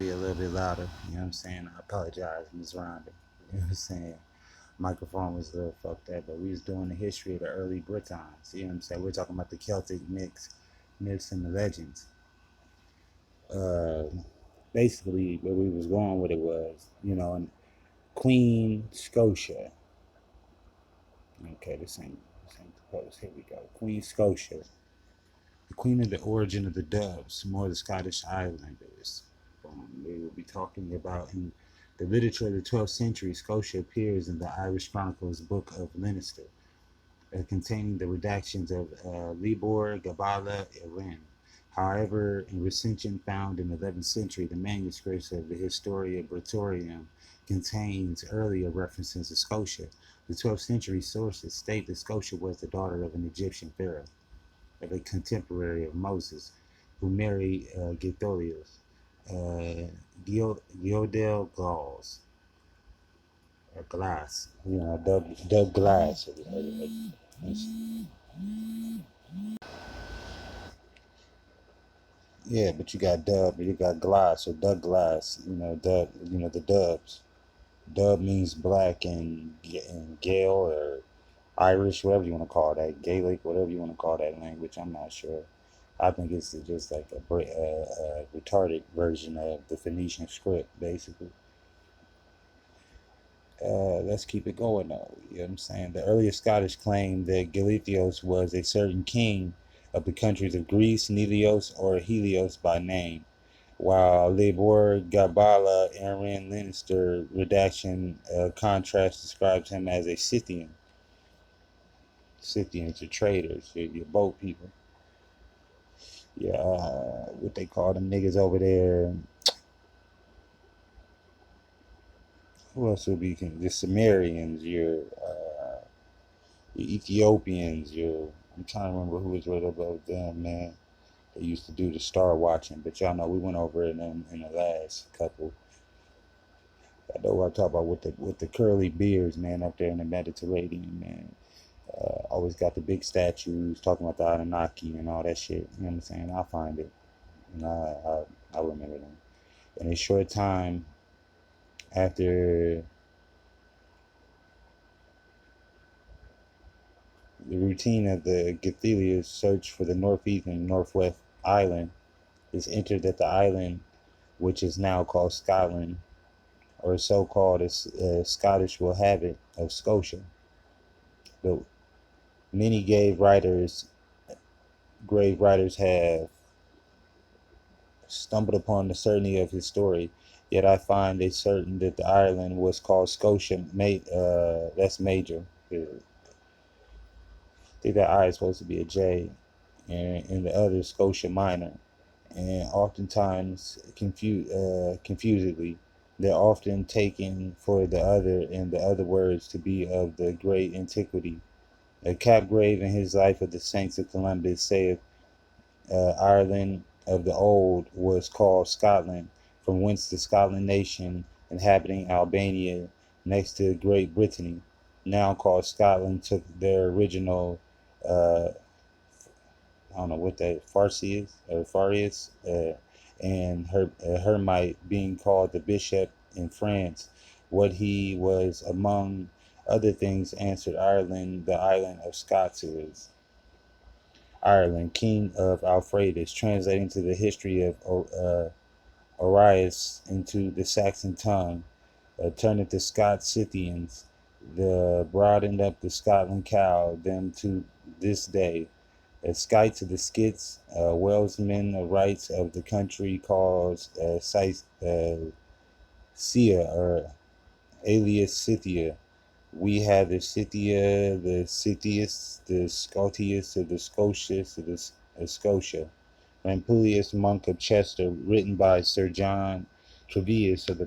Be a little bit louder, you know what I'm saying? I apologize, Ms. Rhonda. You know what I'm saying? Microphone was a little fucked up, but we was doing the history of the early Britons, you know what I'm saying? We're talking about the Celtic myths and the legends. Uh, Basically, where we was going with it was, in Queen Scotia. Okay, this ain't the post. Here we go. Queen Scotia, the queen of the origin of the doves, more the Scottish Islanders. We will be talking about in the literature of the 12th century. Scotia appears in the Irish Chronicles Book of Leinster, containing the redactions of Libor, Gabala, Erin. However, in recension found in the 11th century, the manuscripts of the Historia Brittorium contains earlier references to Scotia. The 12th century sources state that Scotia was the daughter of an Egyptian pharaoh, of a contemporary of Moses, who married Getholios, Giodel Gauls, or Glass, Doug Glass. Yeah, but you got Glass or Doug Glass. The Dubs. Dub means black in Gael or Irish, whatever you want to call that, Gaelic, whatever you want to call that language. I'm not sure. I think it's just like a retarded version of the Phoenician script, basically. Let's keep it going though. You know what I'm saying? The earliest Scottish claimed that Gelithios was a certain king of the countries of Greece, Nelios or Helios by name, while Libor Gabala Aaron Leinster redaction contrast describes him as a Scythian. Scythians are traders, your boat people. Yeah, what they call them niggas over there. Who else would be the Sumerians? Your Ethiopians. I'm trying to remember who was right above them, man. They used to do the star watching, but y'all know we went over it in the last couple. I know what I talk about with the curly beards, man, up there in the Mediterranean, man. Always got the big statues talking about the Anunnaki and all that shit. You know what I'm saying? I'll find it. And I remember them. In a short time after the routine of the Gethelius search for the northeast and northwest island is entered that the island, which is now called Scotland, or so-called as Scottish will have it, of Scotia. But many grave writers have stumbled upon the certainty of his story. Yet I find it certain that the island was called Scotia. That's major. I think that I is supposed to be a J, and the other Scotia minor. And oftentimes, confusedly, they're often taken for the other and the other words to be of the great antiquity. Capgrave in his Life of the Saints of Columbus saith, Ireland of the old was called Scotland, from whence the Scotland nation inhabiting Albania next to Great Britain, now called Scotland, took their original, I don't know what that Farsi is, or Farius, and Hermite being called the bishop in France. What he was among other things answered Ireland, the island of Scots is. Ireland, king of Alfredus, translating to the history of Arius into the Saxon tongue, turneth the Scots Scythians, the broadened up the Scotland cow, them to this day. Sky to the Skits, Walesmen, rights of the country calls Sia, or alias Scythia. We have the Scythia, the Scythius, the Scotius, or the Scotius, or the Scotia. Rampulius, monk of Chester, written by Sir John Trevius, of the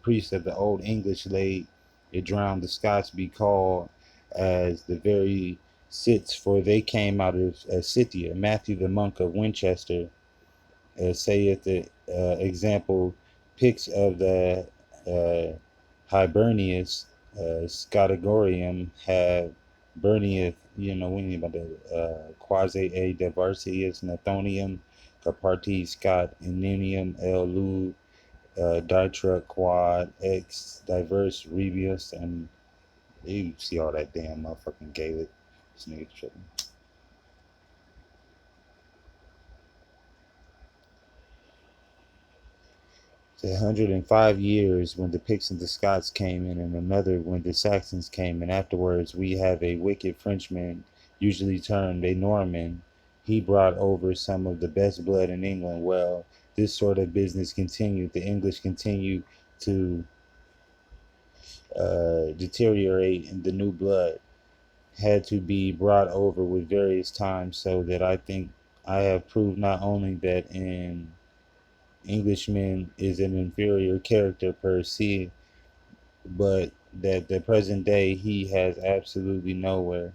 priest of the Old English, laid it drowned the Scots be called as the very Sits, for they came out of Scythia. Matthew, the monk of Winchester, saith the example pics of the Hibernius, Scotigorium have Bernius, we need about the quasi a diversius Nathonium, Caparti Scott, Ininium, El Lu, Ditruck, Quad, X, Diverse, Rebius, and you see all that damn motherfucking Gaelic. This nigga tripping. It's 105 years when the Picts and the Scots came in, and another when the Saxons came in. Afterwards, we have a wicked Frenchman, usually termed a Norman. He brought over some of the best blood in England. Well, this sort of business continued. The English continued to deteriorate, and the new blood had to be brought over with various times, so that I think I have proved not only that an Englishman is an inferior character per se, but that the present day he has absolutely nowhere.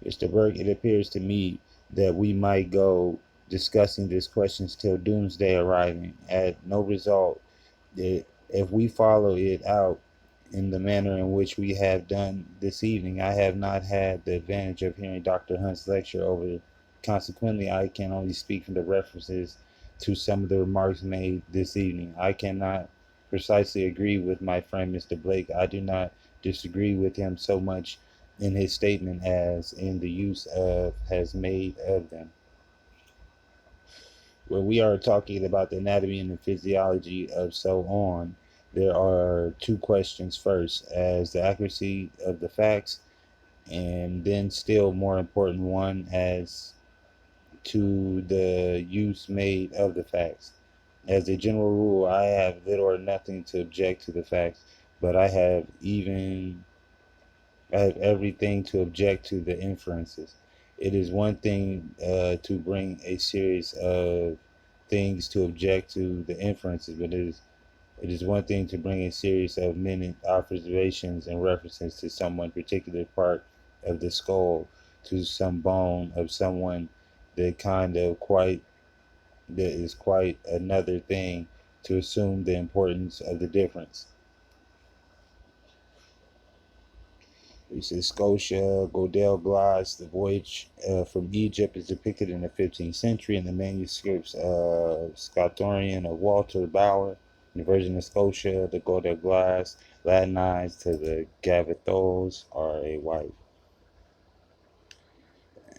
Mr. Burke, it appears to me that we might go discussing these questions till doomsday arriving at no result. If we follow it out in the manner in which we have done this evening, I have not had the advantage of hearing Dr. Hunt's lecture over. Consequently, I can only speak from the references to some of the remarks made this evening. I cannot precisely agree with my friend Mr. Blake. I do not disagree with him so much in his statement as in the use of has made of them. When we are talking about the anatomy and the physiology of so on, there are two questions. First, as the accuracy of the facts, and then still more important one as to the use made of the facts. As a general rule, I have little or nothing to object to the facts, but I have everything to object to the inferences. It is one thing to bring a series of things to object to the inferences, but it is one thing to bring a series of minute observations and references to some one particular part of the skull, to some bone of someone, that is quite another thing to assume the importance of the difference. We see Scotia, Godel Glass, the voyage from Egypt is depicted in the 15th century in the manuscripts Scotorian of Walter Bauer. In the version of Scotia, the Godel Glass, Latinized to the Gavathos, are a wife.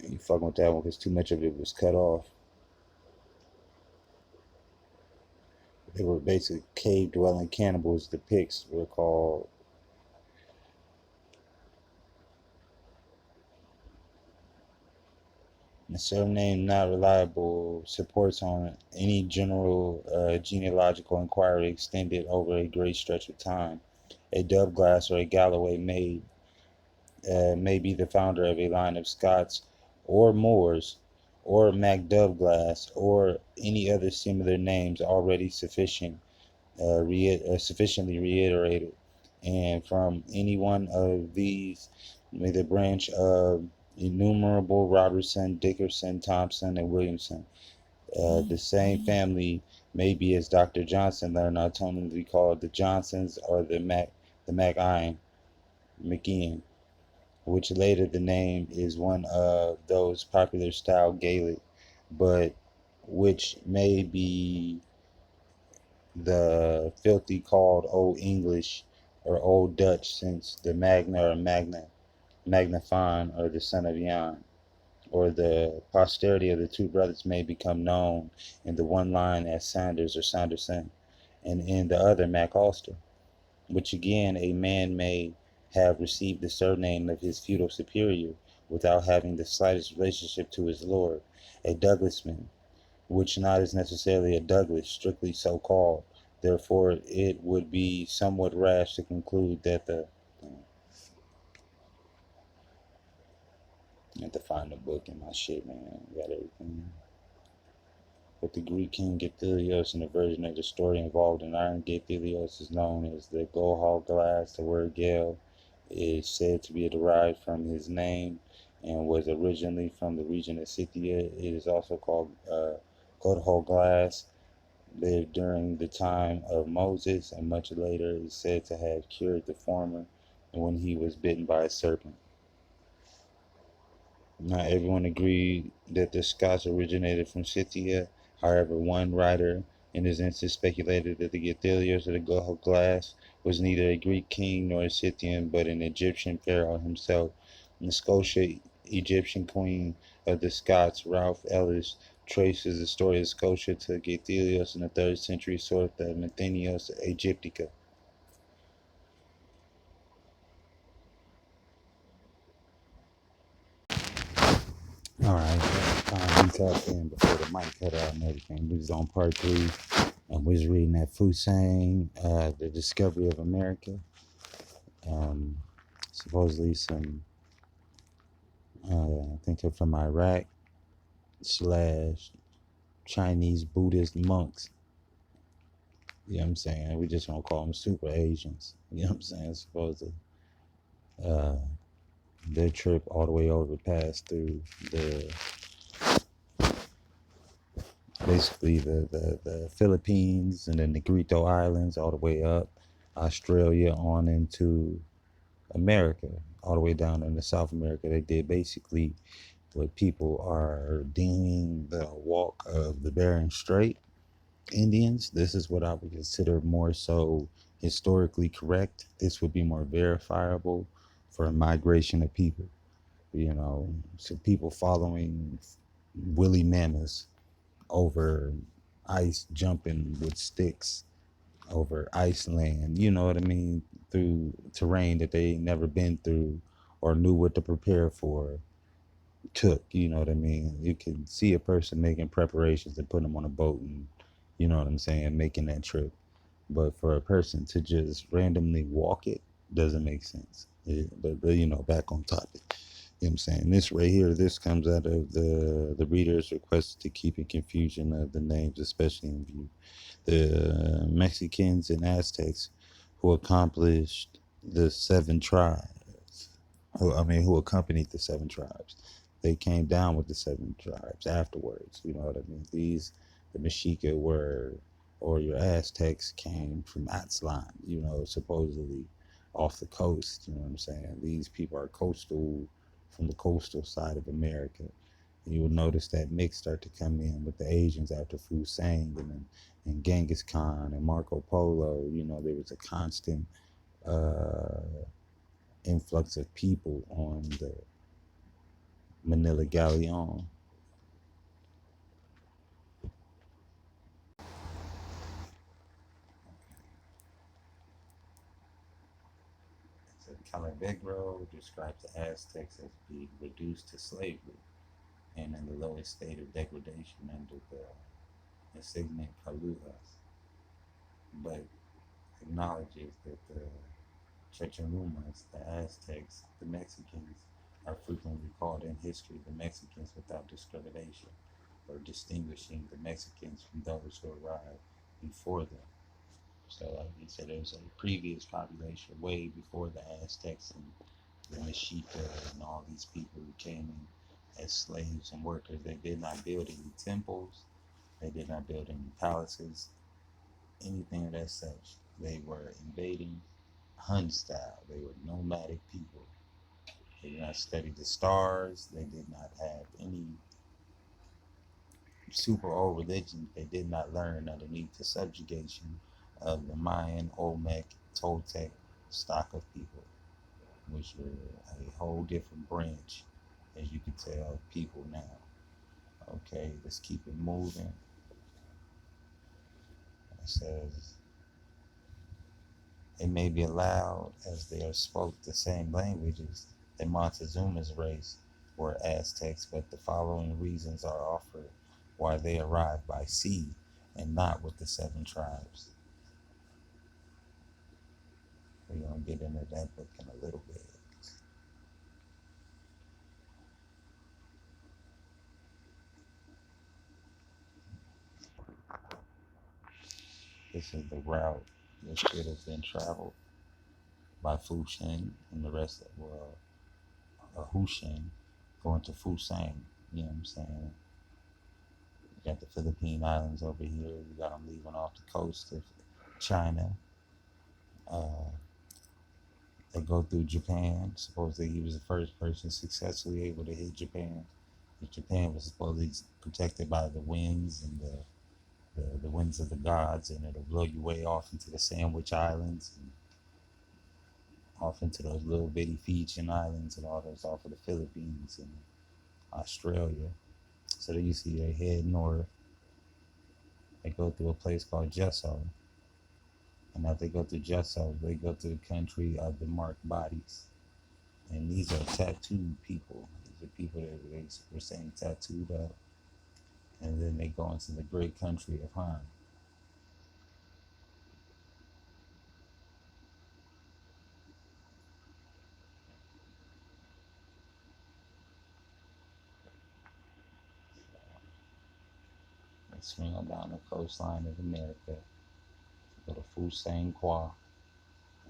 You fucking with that one because too much of it was cut off. They were basically cave dwelling cannibals. The Picts were called. The surname not reliable supports on any general genealogical inquiry extended over a great stretch of time. A Douglas or a Galloway may be the founder of a line of Scots or Moors or MacDouglas or any other similar names already sufficiently reiterated, and from any one of these may the branch of innumerable Robertson, Dickerson, Thompson, and Williamson. The same family may be, as Dr. Johnson learned, autonomously called the Johnsons or the McIan, which later the name is one of those popular style Gaelic, but which may be the filthy called Old English or Old Dutch, since the Magna or Magnafon or the son of Jan, or the posterity of the two brothers may become known in the one line as Sanders or Sanderson, and in the other MacAlster, which again a man may have received the surname of his feudal superior without having the slightest relationship to his lord, a Douglasman, which not is necessarily a Douglas, strictly so called. Therefore, it would be somewhat rash to conclude that I have to find the book in my shit, man. Got everything. But the Greek king Gethelios, in the version of the story involved in Iron Gethelios, is known as the Gohal glass. The word Gael is said to be derived from his name and was originally from the region of Scythia. It is also called Godhol glass. Lived during the time of Moses, and much later is said to have cured the former when he was bitten by a serpent. Not everyone agreed that the Scots originated from Scythia. However, one writer, In this instance, speculated that the Ethiopians of the glass was neither a Greek king nor a Scythian, but an Egyptian pharaoh himself. And the Scotia Egyptian queen of the Scots, Ralph Ellis, traces the story of Scotia to Gaethelios in the 3rd century source of Nathanios Aegyptica. All right, we tapped in before the mic cut out and everything. We was on part 3, and we was reading that Fusang, the discovery of America. Supposedly some, I think they're from Iraq / Chinese Buddhist monks. You know what I'm saying? We just don't call them super Asians. You know what I'm saying? Supposedly. Uh, their trip all the way over passed through basically the Philippines and the Negrito Islands all the way up, Australia on into America, all the way down into South America. They did basically what people are deeming the walk of the Bering Strait. Indians, this is what I would consider more so historically correct. This would be more verifiable for a migration of people. You know, so people following woolly mammoths over ice, jumping with sticks over Iceland, you know what I mean, through terrain that they never been through or knew what to prepare for, took, you know what I mean. You can see a person making preparations to put them on a boat and, you know what I'm saying, making that trip. But for a person to just randomly walk it doesn't make sense. But you know, back on topic. You know what I'm saying? This right here, this comes out of the reader's request to keep in confusion of the names, especially in view. The Mexicans and Aztecs who accomplished the 7 tribes, who accompanied the 7 tribes. They came down with the 7 tribes afterwards. You know what I mean? The Mexica were, or your Aztecs came from Aztlan, you know, supposedly off the coast. You know what I'm saying? These people are coastal, from the coastal side of America. And you will notice that mix start to come in with the Asians after Fusang and Genghis Khan and Marco Polo. You know, there was a constant uh, influx of people on the Manila Galleon. So Calavigro describes the Aztecs as being reduced to slavery and in the lowest state of degradation under the insignia Kalugas, but acknowledges that the Chechanumas, the Aztecs, the Mexicans, are frequently called in history the Mexicans without discrimination, or distinguishing the Mexicans from those who arrived before them. So, like you said, there was a previous population way before the Aztecs and the Mexica and all these people who came in as slaves and workers. They did not build any temples, they did not build any palaces, anything of that such. They were invading Hun style. They were nomadic people. They did not study the stars. They did not have any super old religion. They did not learn underneath the subjugation of the Mayan, Olmec, Toltec stock of people, which were a whole different branch, as you can tell, of people now. Okay, let's keep it moving. It says, it may be allowed as they are spoke the same languages that Montezuma's race were Aztecs, but the following reasons are offered why they arrived by sea and not with the 7 tribes. We're going to get into that book in a little bit. This is the route that should have been traveled by Fushan and the rest of, Hushan going to Fusang. You know what I'm saying? You got the Philippine Islands over here. You got them leaving off the coast of China. Uh, they go through Japan. Supposedly he was the first person successfully able to hit Japan. Japan was supposedly protected by the winds and the the winds of the gods, and it'll blow you way off into the Sandwich Islands and off into those little bitty Fijian islands and all those off of the Philippines and Australia. So then you see they head north. They go through a place called Gesso. And after they go through Gesso, they go to the country of the marked bodies. And these are tattooed people. These are people that they were saying tattooed up. And then they go into the great country of Han. They swing on down the coastline of America, go to Fusang Qua,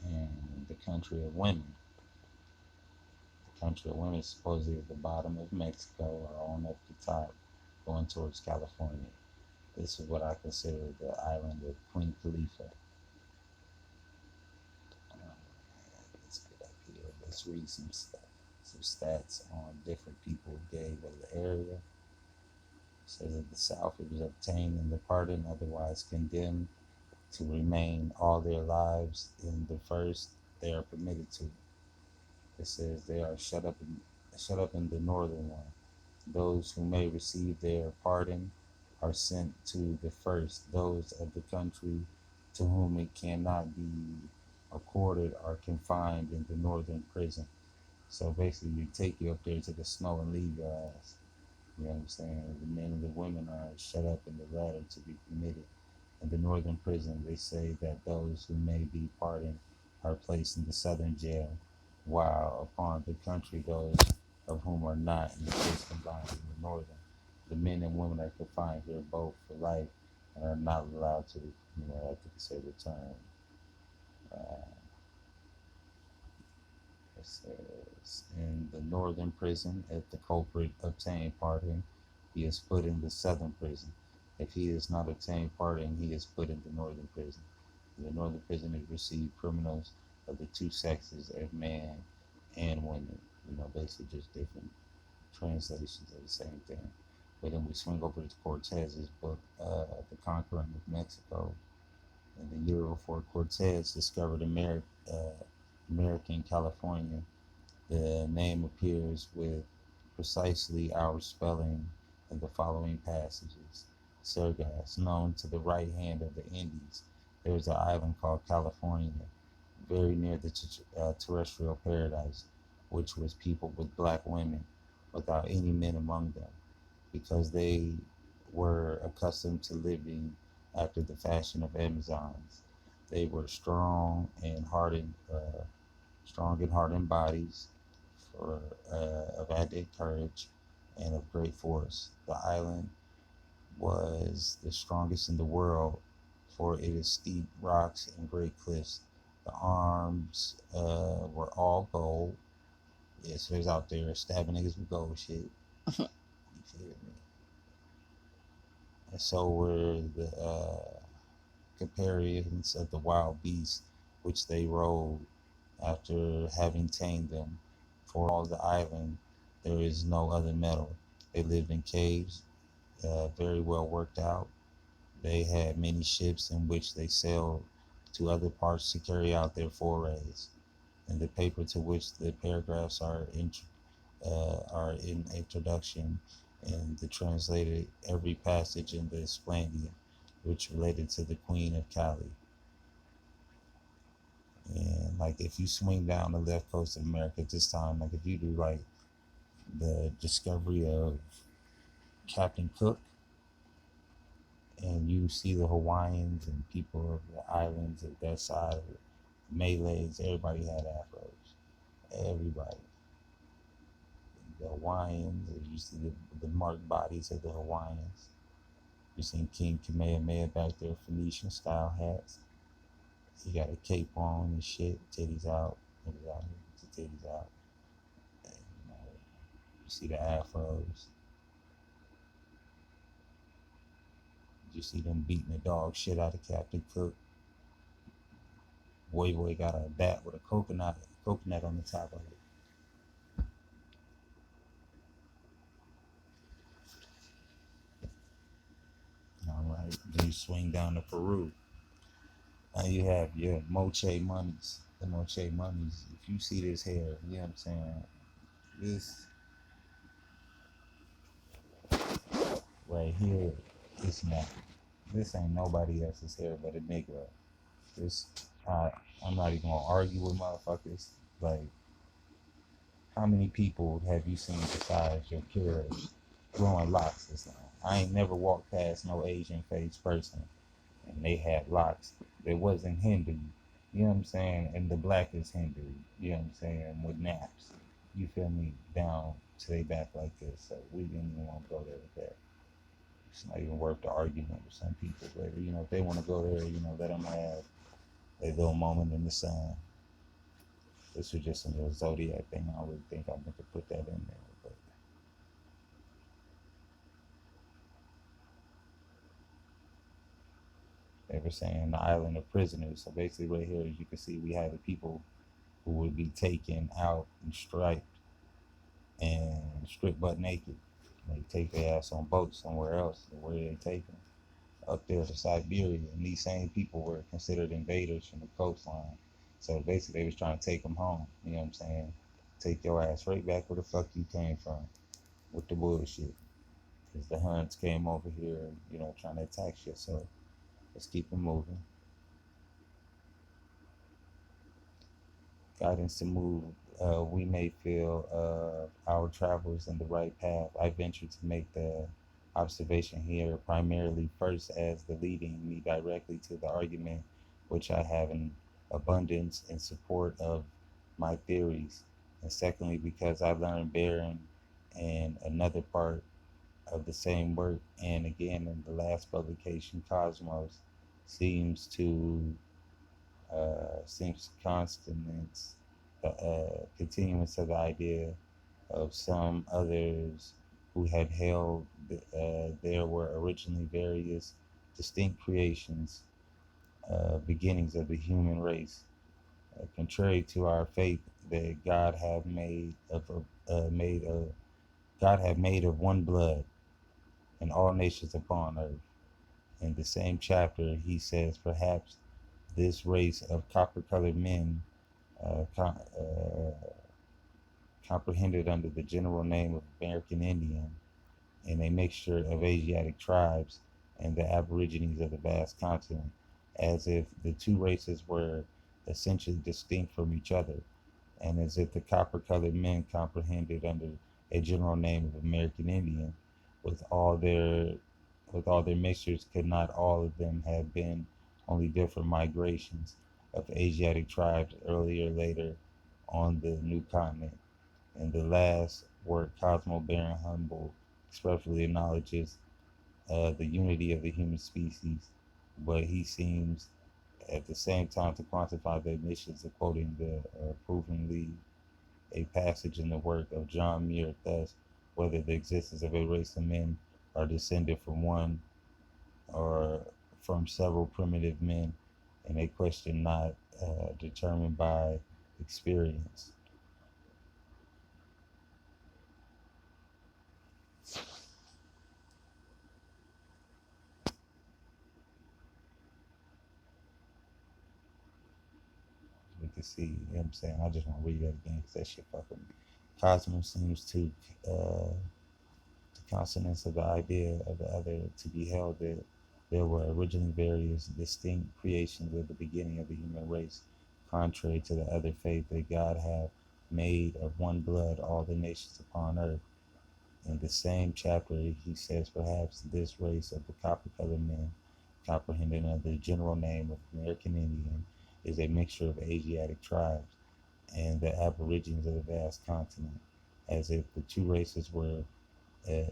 and the country of women. The country of women is supposedly at the bottom of Mexico or on up the top, going towards California. This is what I consider the island of Queen Khalifa. Let's get up here. Let's read some stats on different people gave of the area. It says at the South, it was obtained in the pardon, otherwise condemned to remain all their lives. In the first, they are permitted to. It says they are shut up in the northern one. Those who may receive their pardon are sent to the first. Those of the country to whom it cannot be accorded are confined in the northern prison. So basically, you take you up there to the snow and leave your ass. You know what I'm saying? The men and the women are shut up in the latter to be permitted. In the northern prison, they say that those who may be pardoned are placed in the southern jail, while upon the country those of whom are not in the case combined in the northern. The men and women are confined here both for life and are not allowed to, I think it said return. It says, in the northern prison, if the culprit obtained pardon, he is put in the southern prison. If he is not obtained pardon, he is put in the northern prison. The northern prison is received criminals of the two sexes, of man and women. Basically just different translations of the same thing. But then we swing over to Cortez's book, The Conquering of Mexico. In the year before Cortez discovered American California, the name appears with precisely our spelling in the following passages. Sargasso, known to the right hand of the Indies, there is an island called California, very near the terrestrial paradise, which was peopled with black women, without any men among them, because they were accustomed to living after the fashion of Amazons. They were strong and hardened bodies, of added courage and of great force. The island was the strongest in the world, for it is steep rocks and great cliffs. The arms were all gold. Yeah, so there's out there stabbing niggas with gold shit. You feel me? And so were the companions of the wild beasts which they rode after having tamed them. For all the island, there is no other metal. They lived in caves, very well worked out. They had many ships in which they sailed to other parts to carry out their forays. And the paper to which the paragraphs are in introduction, and the translated every passage in the Esplandian, which related to the Queen of Cali. And like if you swing down the left coast of America at this time, like if you do like the discovery of Captain Cook, and you see the Hawaiians and people of the islands of that side, Malays, everybody had afros. Everybody. The Hawaiians, you see the marked bodies of the Hawaiians. You seen King Kamehameha back there, Phoenician style hats. He got a cape on and shit, titties out, titties out. And, you see the afros. You see them beating the dog shit out of Captain Cook. Boy got a bat with a coconut on the top of it. All right. right? Then you swing down to Peru. Now you have your moche monies. The moche monies. If you see this hair, you know what I'm saying? This right here is not. This ain't nobody else's hair but a Negro. This, I'm not even gonna argue with motherfuckers. Like, how many people have you seen besides your peers growing locks this long? I ain't never walked past no Asian face person and they had locks that wasn't Hindu. You know what I'm saying? And the black is Hindu. You know what I'm saying? With naps. You feel me? Down to they back like this. So we didn't even want to go there with that. It's not even worth the argument with some people. But, you know, if they want to go there, you know, let them have a little moment in the sun. This was just a little zodiac thing. I don't really think I meant to put that in there. But they were saying the island of prisoners. So basically right here, as you can see, we have the people who would be taken out and striped and stripped butt naked. They take their ass on boats somewhere else. Where they take them? Up there to Siberia. And these same people were considered invaders from the coastline. So basically they was trying to take them home. You know what I'm saying? Take your ass right back where the fuck you came from with the bullshit. Because the Huns came over here, you know, trying to attack shit. So let's keep it moving. Guidance to move. We may feel our travels in the right path. I venture to make the observation here primarily first as the leading me directly to the argument which I have in abundance in support of my theories, and secondly because I learned bearing in another part of the same work, and again in the last publication, Cosmos, seems to seems consonants, continuance of the idea of some others who had held there were originally various distinct creations, beginnings of the human race, contrary to our faith that God have made of one blood and all nations upon earth. In the same chapter, he says, perhaps this race of copper-colored men, uh, com- uh, comprehended under the general name of American Indian, and a mixture of Asiatic tribes and the Aborigines of the vast continent, as if the two races were essentially distinct from each other, and as if the copper-colored men comprehended under a general name of American Indian, with all their with all their mixtures, could not all of them have been only different migrations of Asiatic tribes earlier or later on the new continent? In the last work, Cosmo Baron Humboldt expressly acknowledges the unity of the human species, but he seems at the same time to quantify the emissions of quoting the approvingly a passage in the work of John Muir, thus, whether the existence of a race of men are descended from one or from several primitive men, and a question not determined by experience. We can see, you know what I'm saying? I just want to read that again because that shit fucking me. Cosmos seems to the consonance of the idea of the other to be held that there were originally various distinct creations at the beginning of the human race, contrary to the other faith that God had made of one blood all the nations upon earth. In the same chapter, he says, perhaps this race of the copper-colored men, comprehended under the general name of American Indian, is a mixture of Asiatic tribes and the Aborigines of the vast continent, as if the two races were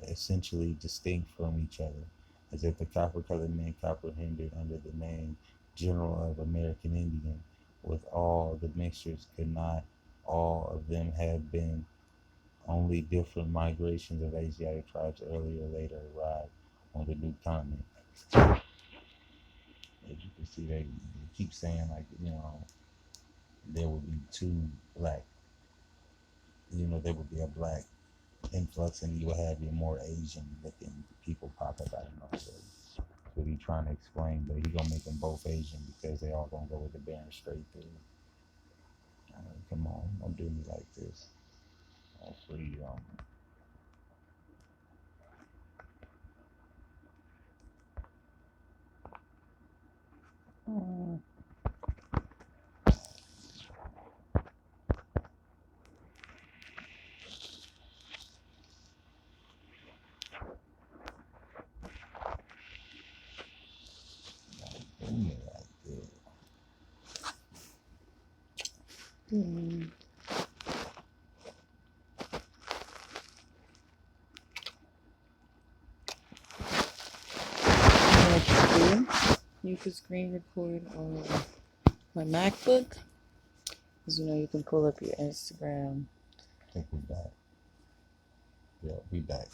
essentially distinct from each other, as if the copper-colored men comprehended under the name general of American Indian, with all the mixtures, could not all of them have been only different migrations of Asiatic tribes earlier or later arrived on the new continent? As you can see, they keep saying, like, you know, there would be two black, you know, there would be a black influx and you would have your more Asian looking people pop up out of nowhere. That's what he trying to explain, but he gonna make them both Asian because they all gonna go with the Bering Strait through. Come on, don't do me like this. I'll free you. Do me like this. You can screen record on my MacBook, because you can pull up your Instagram. I think we back. Yeah, we back.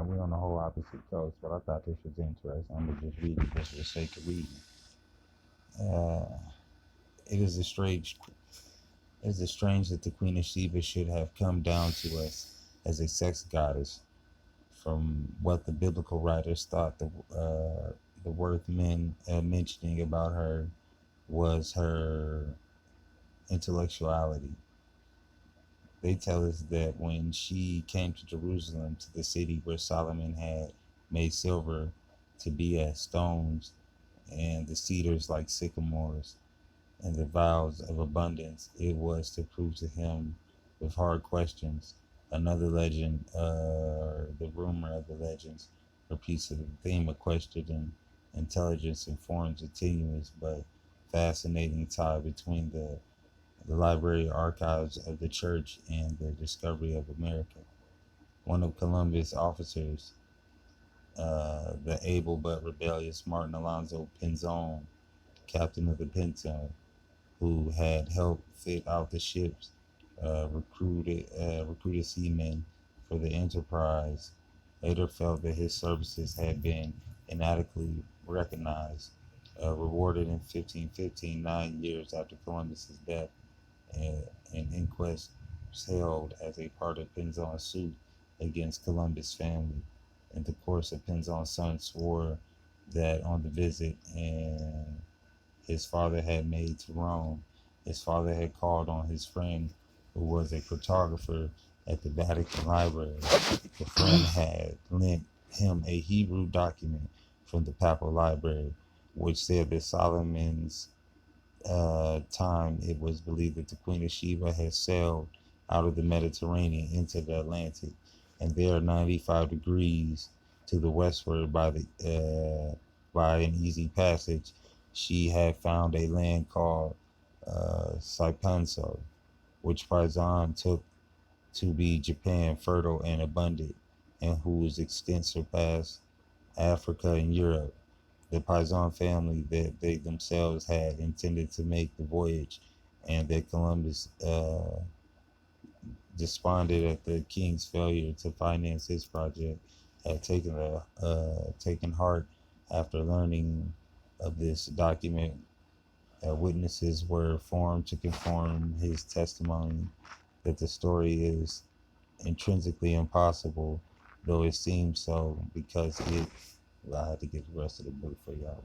We're on the whole opposite coast, but I thought this was interesting. I'm gonna just read it just for the sake of reading. It is strange that the Queen of Sheba should have come down to us as a sex goddess, from what the biblical writers thought the worth men mentioning about her was her intellectuality. They tell us that when she came to Jerusalem, to the city where Solomon had made silver to be as stones, and the cedars like sycamores, and the vows of abundance, it was to prove to him with hard questions. Another legend, the rumor of the legends, repeats the theme of question and intelligence and forms a tenuous but fascinating tie between the library archives of the church and the discovery of America. One of Columbus' officers, the able but rebellious Martin Alonzo Pinzon, captain of the Pinta, who had helped fit out the ships, recruited seamen for the enterprise, later felt that his services had been inadequately recognized. Rewarded in 1515, 9 years after Columbus's death, an inquest was held as a part of Pinzon's suit against Columbus' family. In the course of Pinzon's son swore that on the visit and his father had made to Rome, his father had called on his friend, who was a cartographer at the Vatican Library. The friend had lent him a Hebrew document from the Papal Library, which said that Solomon's time, it was believed that the Queen of Sheba had sailed out of the Mediterranean into the Atlantic, and there, 95 degrees to the westward by an easy passage, she had found a land called Saipanso, which Pizan took to be Japan, fertile and abundant, and whose extent surpassed Africa and Europe. The Pizan family that they themselves had intended to make the voyage, and that Columbus, despondent at the king's failure to finance his project, had taken heart after learning of this document. Witnesses were formed to confirm his testimony that the story is intrinsically impossible, though it seems so, because it. Well, I had to get the rest of the book for y'all.